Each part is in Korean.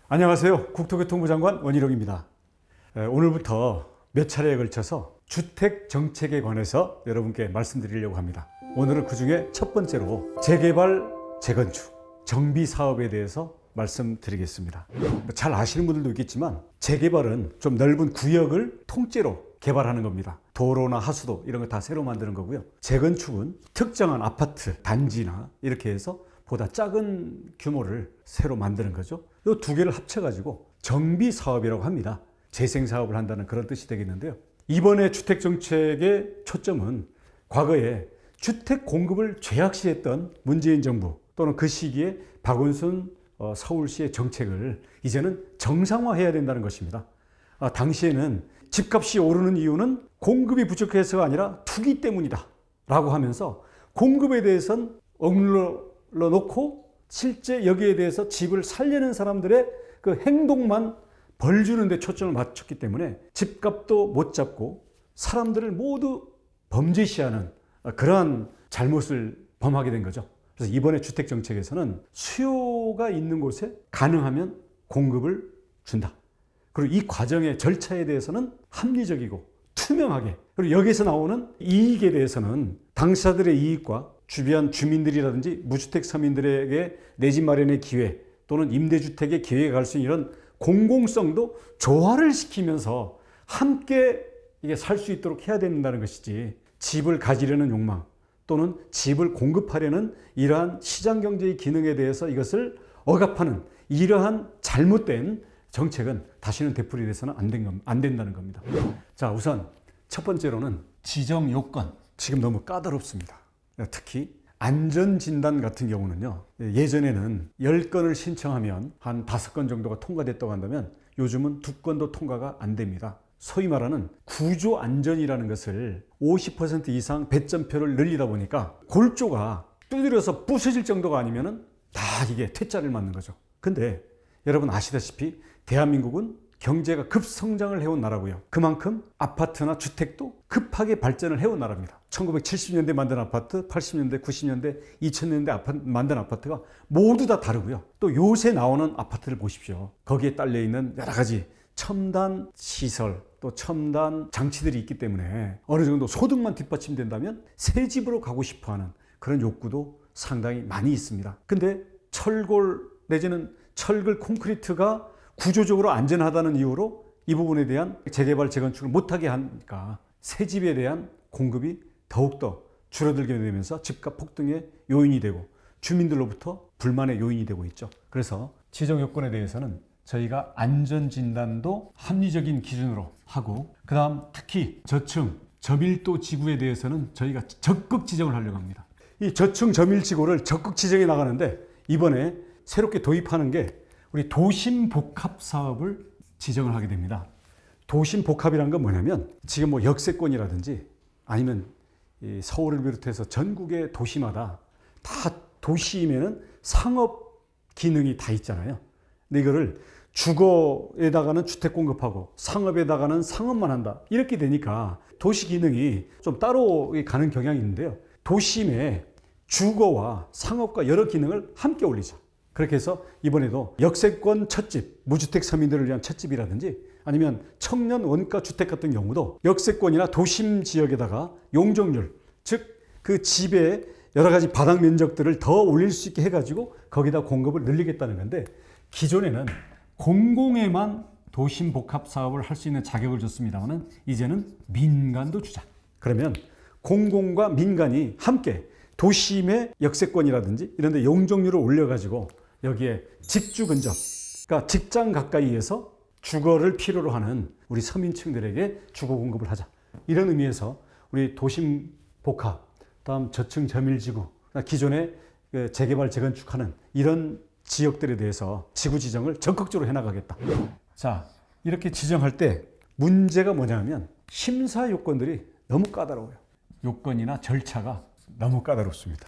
안녕하세요. 국토교통부 장관 원희룡입니다. 오늘부터 몇 차례에 걸쳐서 주택 정책에 관해서 여러분께 말씀드리려고 합니다. 오늘은 그 중에 첫 번째로 재개발, 재건축, 정비 사업에 대해서 말씀드리겠습니다. 잘 아시는 분들도 있겠지만 재개발은 좀 넓은 구역을 통째로 개발하는 겁니다. 도로나 하수도 이런 거 다 새로 만드는 거고요. 재건축은 특정한 아파트, 단지나 이렇게 해서 보다 작은 규모를 새로 만드는 거죠. 이 두 개를 합쳐가지고 정비 사업이라고 합니다. 재생 사업을 한다는 그런 뜻이 되겠는데요. 이번에 주택 정책의 초점은 과거에 주택 공급을 죄악시했던 문재인 정부 또는 그 시기에 박원순 서울시의 정책을 이제는 정상화해야 된다는 것입니다. 당시에는 집값이 오르는 이유는 공급이 부족해서가 아니라 투기 때문이다 라고 하면서 공급에 대해서는 억눌러 놓고 실제 여기에 대해서 집을 살려는 사람들의 그 행동만 벌 주는 데 초점을 맞췄기 때문에 집값도 못 잡고 사람들을 모두 범죄시하는 그러한 잘못을 범하게 된 거죠. 그래서 이번에 주택 정책에서는 수요가 있는 곳에 가능하면 공급을 준다. 그리고 이 과정의 절차에 대해서는 합리적이고 투명하게, 그리고 여기서 나오는 이익에 대해서는 당사자들의 이익과 주변 주민들이라든지 무주택 서민들에게 내 집 마련의 기회 또는 임대주택의 기회가 갈 수 있는 이런 공공성도 조화를 시키면서 함께 이게 살 수 있도록 해야 된다는 것이지, 집을 가지려는 욕망 또는 집을 공급하려는 이러한 시장 경제의 기능에 대해서 이것을 억압하는 이러한 잘못된 정책은 다시는 되풀이돼서는 안 된다는 겁니다. 자, 우선 첫 번째로는 지정 요건. 지금 너무 까다롭습니다. 특히 안전진단 같은 경우는요, 예전에는 10건을 신청하면 한 5건 정도가 통과됐다고 한다면 요즘은 2건도 통과가 안 됩니다. 소위 말하는 구조안전이라는 것을 50% 이상 배점표를 늘리다 보니까 골조가 두드려서 부서질 정도가 아니면은 다 이게 퇴짜를 맞는 거죠. 근데 여러분 아시다시피 대한민국은 경제가 급성장을 해온 나라고요. 그만큼 아파트나 주택도 급하게 발전을 해온 나라입니다. 1970년대 만든 아파트, 80년대, 90년대, 2000년대 만든 아파트가 모두 다 다르고요. 또 요새 나오는 아파트를 보십시오. 거기에 딸려 있는 여러 가지 첨단 시설, 또 첨단 장치들이 있기 때문에 어느 정도 소득만 뒷받침된다면 새 집으로 가고 싶어하는 그런 욕구도 상당히 많이 있습니다. 근데 철골 내지는 철글 콘크리트가 구조적으로 안전하다는 이유로 이 부분에 대한 재개발, 재건축을 못하게 하니까 새 집에 대한 공급이 더욱더 줄어들게 되면서 집값 폭등의 요인이 되고 주민들로부터 불만의 요인이 되고 있죠. 그래서 지정 요건에 대해서는 저희가 안전진단도 합리적인 기준으로 하고, 그 다음 특히 저층, 저밀도 지구에 대해서는 저희가 적극 지정을 하려고 합니다. 이 저층, 저밀 지구를 적극 지정해 나가는데 이번에 새롭게 도입하는 게 우리 도심복합 사업을 지정을 하게 됩니다. 도심복합이란 건 뭐냐면 지금 뭐 역세권이라든지 아니면 이 서울을 비롯해서 전국의 도시마다 다 도시이면은 상업 기능이 다 있잖아요. 근데 이거를 주거에다가는 주택 공급하고 상업에다가는 상업만 한다. 이렇게 되니까 도시 기능이 좀 따로 가는 경향이 있는데요. 도심에 주거와 상업과 여러 기능을 함께 올리자. 그렇게 해서 이번에도 역세권 첫집, 무주택 서민들을 위한 첫집이라든지 아니면 청년 원가 주택 같은 경우도 역세권이나 도심 지역에다가 용적률, 즉 그 집의 여러 가지 바닥 면적들을 더 올릴 수 있게 해가지고 거기다 공급을 늘리겠다는 건데, 기존에는 공공에만 도심 복합 사업을 할 수 있는 자격을 줬습니다만 이제는 민간도 주자. 그러면 공공과 민간이 함께 도심의 역세권이라든지 이런 데 용적률을 올려가지고 여기에 직주 근접, 그러니까 직장 가까이에서 주거를 필요로 하는 우리 서민층들에게 주거 공급을 하자. 이런 의미에서 우리 도심 복합, 다음 저층 저밀지구, 기존에 재개발 재건축하는 이런 지역들에 대해서 지구 지정을 적극적으로 해나가겠다. 자, 이렇게 지정할 때 문제가 뭐냐면 심사 요건들이 너무 까다로워요. 요건이나 절차가 너무 까다롭습니다.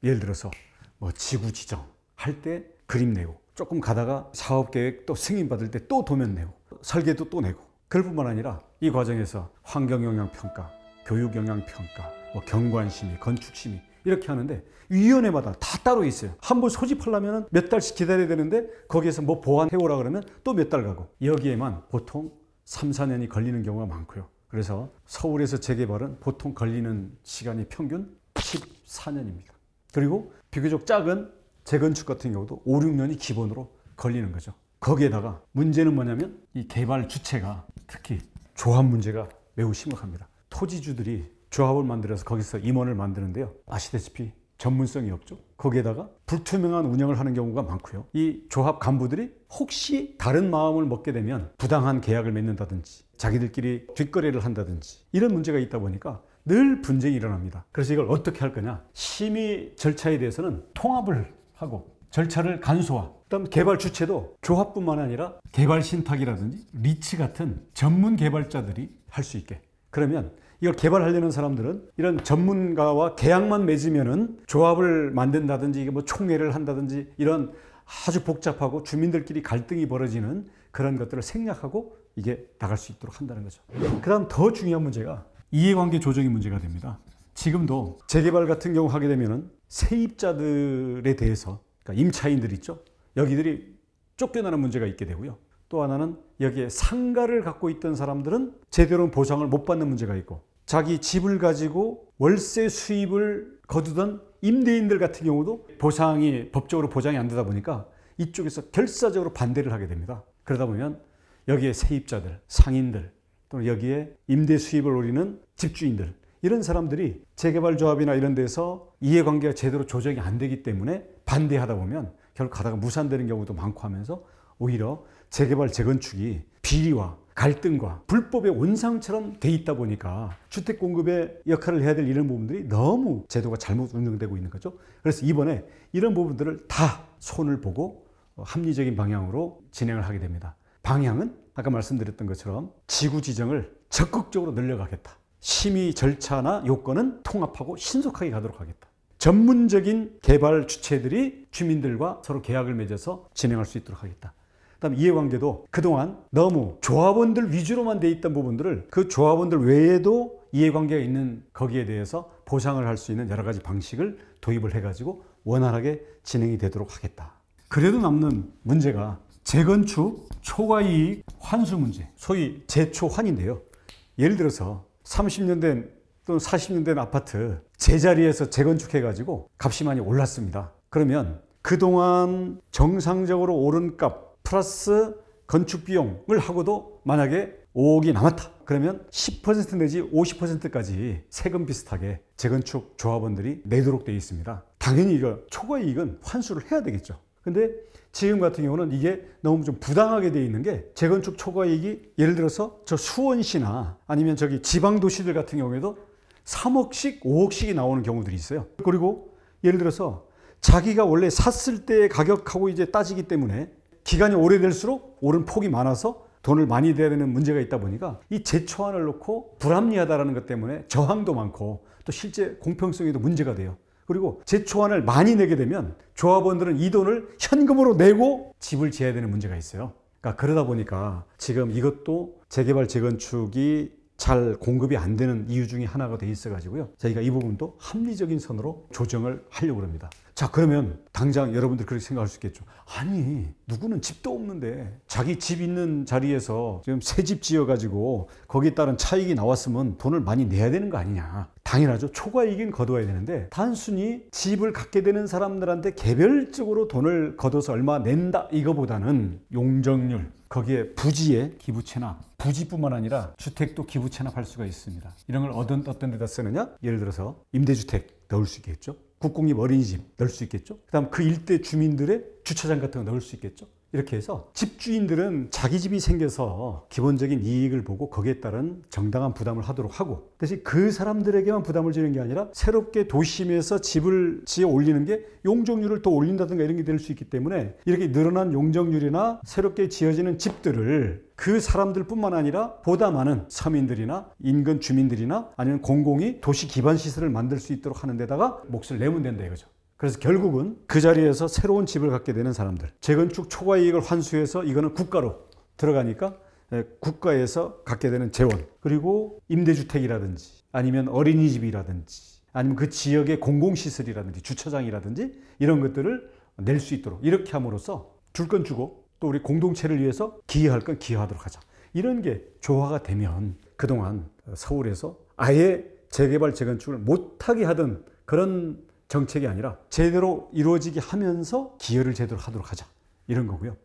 예를 들어서 뭐 지구 지정 할 때 그림 내고, 조금 가다가 사업계획 또 승인받을 때 또 도면 내고, 설계도 또 내고, 그럴 뿐만 아니라 이 과정에서 환경영향평가, 교육영향평가, 뭐 경관심의, 건축심의 이렇게 하는데 위원회마다 다 따로 있어요. 한번 소집하려면 몇 달씩 기다려야 되는데 거기에서 뭐 보완해오라 그러면 또 몇 달 가고 여기에만 보통 3, 4년이 걸리는 경우가 많고요. 그래서 서울에서 재개발은 보통 걸리는 시간이 평균 14년입니다. 그리고 비교적 작은 재건축 같은 경우도 5, 6년이 기본으로 걸리는 거죠. 거기에다가 문제는 뭐냐면 이 개발 주체가 특히 조합 문제가 매우 심각합니다. 토지주들이 조합을 만들어서 거기서 임원을 만드는데요. 아시다시피 전문성이 없죠. 거기에다가 불투명한 운영을 하는 경우가 많고요. 이 조합 간부들이 혹시 다른 마음을 먹게 되면 부당한 계약을 맺는다든지 자기들끼리 뒷거래를 한다든지 이런 문제가 있다 보니까 늘 분쟁이 일어납니다. 그래서 이걸 어떻게 할 거냐. 심의 절차에 대해서는 통합을 하고 절차를 간소화. 그다음 개발 주체도 조합뿐만 아니라 개발 신탁이라든지 리츠 같은 전문 개발자들이 할 수 있게. 그러면 이걸 개발하려는 사람들은 이런 전문가와 계약만 맺으면은 조합을 만든다든지 이게 뭐 총회를 한다든지 이런 아주 복잡하고 주민들끼리 갈등이 벌어지는 그런 것들을 생략하고 이게 나갈 수 있도록 한다는 거죠. 그다음 더 중요한 문제가 이해관계 조정이 문제가 됩니다. 지금도 재개발 같은 경우 하게 되면은 세입자들에 대해서 그러니까 임차인들 있죠. 여기들이 쫓겨나는 문제가 있게 되고요. 또 하나는 여기에 상가를 갖고 있던 사람들은 제대로 보상을 못 받는 문제가 있고 자기 집을 가지고 월세 수입을 거두던 임대인들 같은 경우도 보상이 법적으로 보장이 안 되다 보니까 이쪽에서 결사적으로 반대를 하게 됩니다. 그러다 보면 여기에 세입자들, 상인들 또는 여기에 임대 수입을 노리는 집주인들 이런 사람들이 재개발조합이나 이런 데서 이해관계가 제대로 조정이 안 되기 때문에 반대하다 보면 결국 가다가 무산되는 경우도 많고 하면서 오히려 재개발, 재건축이 비리와 갈등과 불법의 온상처럼 돼 있다 보니까 주택 공급의 역할을 해야 될 이런 부분들이 너무 제도가 잘못 운영되고 있는 거죠. 그래서 이번에 이런 부분들을 다 손을 보고 합리적인 방향으로 진행을 하게 됩니다. 방향은 아까 말씀드렸던 것처럼 지구 지정을 적극적으로 늘려가겠다. 심의 절차나 요건은 통합하고 신속하게 가도록 하겠다. 전문적인 개발 주체들이 주민들과 서로 계약을 맺어서 진행할 수 있도록 하겠다. 그다음 이해관계도 그동안 너무 조합원들 위주로만 돼 있던 부분들을 그 조합원들 외에도 이해관계가 있는 거기에 대해서 보상을 할 수 있는 여러 가지 방식을 도입을 해가지고 원활하게 진행이 되도록 하겠다. 그래도 남는 문제가 재건축 초과이익 환수 문제, 소위 재초환인데요. 예를 들어서 30년 된 또는 40년 된 아파트 제자리에서 재건축해가지고 값이 많이 올랐습니다. 그러면 그동안 정상적으로 오른 값 플러스 건축 비용을 하고도 만약에 5억이 남았다. 그러면 10% 내지 50%까지 세금 비슷하게 재건축 조합원들이 내도록 되어 있습니다. 당연히 이거 초과이익은 환수를 해야 되겠죠. 근데 지금 같은 경우는 이게 너무 좀 부당하게 되어 있는 게 재건축 초과이익이 예를 들어서 저 수원시나 아니면 저기 지방도시들 같은 경우에도 3억씩 5억씩이 나오는 경우들이 있어요. 그리고 예를 들어서 자기가 원래 샀을 때의 가격하고 이제 따지기 때문에 기간이 오래될수록 오른 폭이 많아서 돈을 많이 내야 되는 문제가 있다 보니까 이 재초안을 놓고 불합리하다는 것 때문에 저항도 많고 또 실제 공평성에도 문제가 돼요. 그리고 재초안을 많이 내게 되면 조합원들은 이 돈을 현금으로 내고 집을 지어야 되는 문제가 있어요. 그러니까 그러다 보니까 지금 이것도 재개발 재건축이 잘 공급이 안 되는 이유 중에 하나가 돼 있어 가지고요. 저희가 이 부분도 합리적인 선으로 조정을 하려고 합니다. 자, 그러면 당장 여러분들 그렇게 생각할 수 있겠죠. 아니, 누구는 집도 없는데 자기 집 있는 자리에서 지금 새 집 지어 가지고 거기에 따른 차익이 나왔으면 돈을 많이 내야 되는 거 아니냐. 당연하죠. 초과이익은 거둬야 되는데 단순히 집을 갖게 되는 사람들한테 개별적으로 돈을 걷어서 얼마 낸다 이거보다는 용적률, 거기에 부지에 기부 체납, 부지뿐만 아니라 주택도 기부 체납할 수가 있습니다. 이런 걸 어떤 데다 쓰느냐? 예를 들어서 임대주택 넣을 수 있겠죠. 국공립 어린이집 넣을 수 있겠죠. 그다음 그 일대 주민들의 주차장 같은 거 넣을 수 있겠죠. 이렇게 해서 집주인들은 자기 집이 생겨서 기본적인 이익을 보고 거기에 따른 정당한 부담을 하도록 하고 대신 그 사람들에게만 부담을 지는 게 아니라 새롭게 도심에서 집을 지어 올리는 게 용적률을 더 올린다든가 이런 게 될 수 있기 때문에 이렇게 늘어난 용적률이나 새롭게 지어지는 집들을 그 사람들뿐만 아니라 보다 많은 서민들이나 인근 주민들이나 아니면 공공이 도시 기반 시설을 만들 수 있도록 하는 데다가 몫을 내면 된다 이거죠. 그래서 결국은 그 자리에서 새로운 집을 갖게 되는 사람들, 재건축 초과이익을 환수해서 이거는 국가로 들어가니까 국가에서 갖게 되는 재원, 그리고 임대주택이라든지 아니면 어린이집이라든지 아니면 그 지역의 공공시설이라든지 주차장이라든지 이런 것들을 낼 수 있도록 이렇게 함으로써 줄 건 주고 또 우리 공동체를 위해서 기여할 건 기여하도록 하자. 이런 게 조화가 되면 그동안 서울에서 아예 재개발, 재건축을 못하게 하던 그런 정책이 아니라 제대로 이루어지게 하면서 기여를 제대로 하도록 하자. 이런 거고요.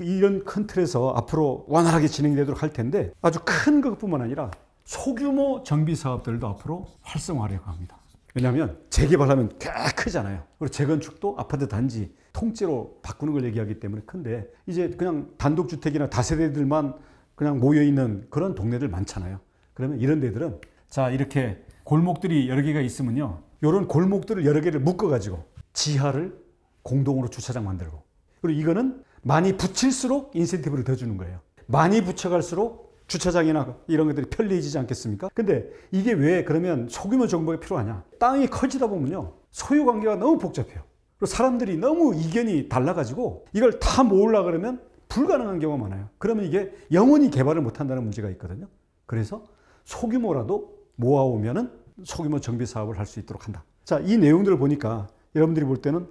이런 큰 틀에서 앞으로 원활하게 진행되도록 할 텐데 아주 큰 것뿐만 아니라 소규모 정비 사업들도 앞으로 활성화하려고 합니다. 왜냐하면 재개발하면 꽤 크잖아요. 그리고 재건축도 아파트 단지 통째로 바꾸는 걸 얘기하기 때문에 큰데 이제 그냥 단독주택이나 다세대들만 그냥 모여있는 그런 동네들 많잖아요. 그러면 이런 데들은 자 이렇게 골목들이 여러 개가 있으면요. 이런 골목들을 여러 개를 묶어가지고 지하를 공동으로 주차장 만들고 그리고 이거는 많이 붙일수록 인센티브를 더 주는 거예요. 많이 붙여갈수록 주차장이나 이런 것들이 편리해지지 않겠습니까? 근데 이게 왜 그러면 소규모 정부가 필요하냐? 땅이 커지다 보면요. 소유 관계가 너무 복잡해요. 그리고 사람들이 너무 이견이 달라가지고 이걸 다 모으려고 그러면 불가능한 경우가 많아요. 그러면 이게 영원히 개발을 못한다는 문제가 있거든요. 그래서 소규모라도 모아오면은 소규모 정비 사업을 할 수 있도록 한다. 자, 이 내용들을 보니까 여러분들이 볼 때는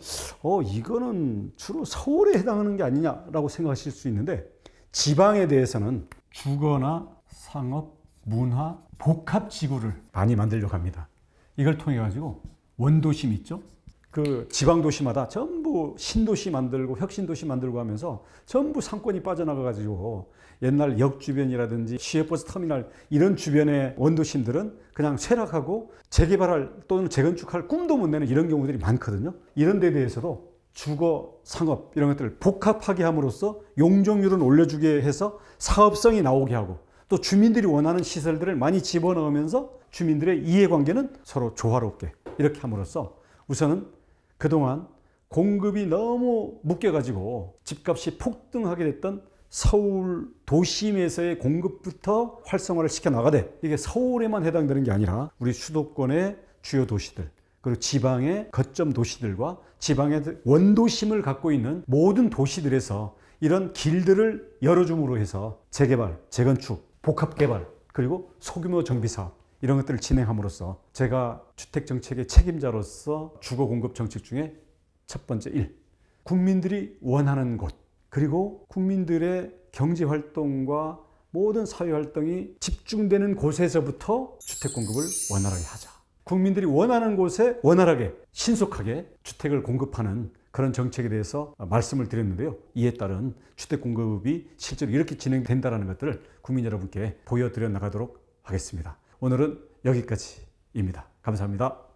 이거는 주로 서울에 해당하는 게 아니냐라고 생각하실 수 있는데 지방에 대해서는 주거나 상업, 문화, 복합지구를 많이 만들려고 합니다. 이걸 통해 가지고 원도심 있죠? 그 지방도시마다 전부 신도시 만들고 혁신도시 만들고 하면서 전부 상권이 빠져나가 가지고 옛날 역 주변이라든지 시외버스 터미널 이런 주변의 원도심들은 그냥 쇠락하고 재개발할 또는 재건축할 꿈도 못 내는 이런 경우들이 많거든요. 이런 데 대해서도 주거, 상업 이런 것들을 복합하게 함으로써 용적률은 올려주게 해서 사업성이 나오게 하고 또 주민들이 원하는 시설들을 많이 집어넣으면서 주민들의 이해관계는 서로 조화롭게 이렇게 함으로써 우선은 그동안 공급이 너무 묶여가지고 집값이 폭등하게 됐던 서울 도심에서의 공급부터 활성화를 시켜나가되 이게 서울에만 해당되는 게 아니라 우리 수도권의 주요 도시들 그리고 지방의 거점 도시들과 지방의 원도심을 갖고 있는 모든 도시들에서 이런 길들을 열어줌으로 해서 재개발, 재건축, 복합개발 그리고 소규모 정비사업 이런 것들을 진행함으로써 제가 주택정책의 책임자로서 주거공급 정책 중에 첫 번째 1. 국민들이 원하는 곳 그리고 국민들의 경제활동과 모든 사회활동이 집중되는 곳에서부터 주택공급을 원활하게 하자. 국민들이 원하는 곳에 원활하게 신속하게 주택을 공급하는 그런 정책에 대해서 말씀을 드렸는데요. 이에 따른 주택공급이 실제로 이렇게 진행된다는 것들을 국민 여러분께 보여드려 나가도록 하겠습니다. 오늘은 여기까지입니다. 감사합니다.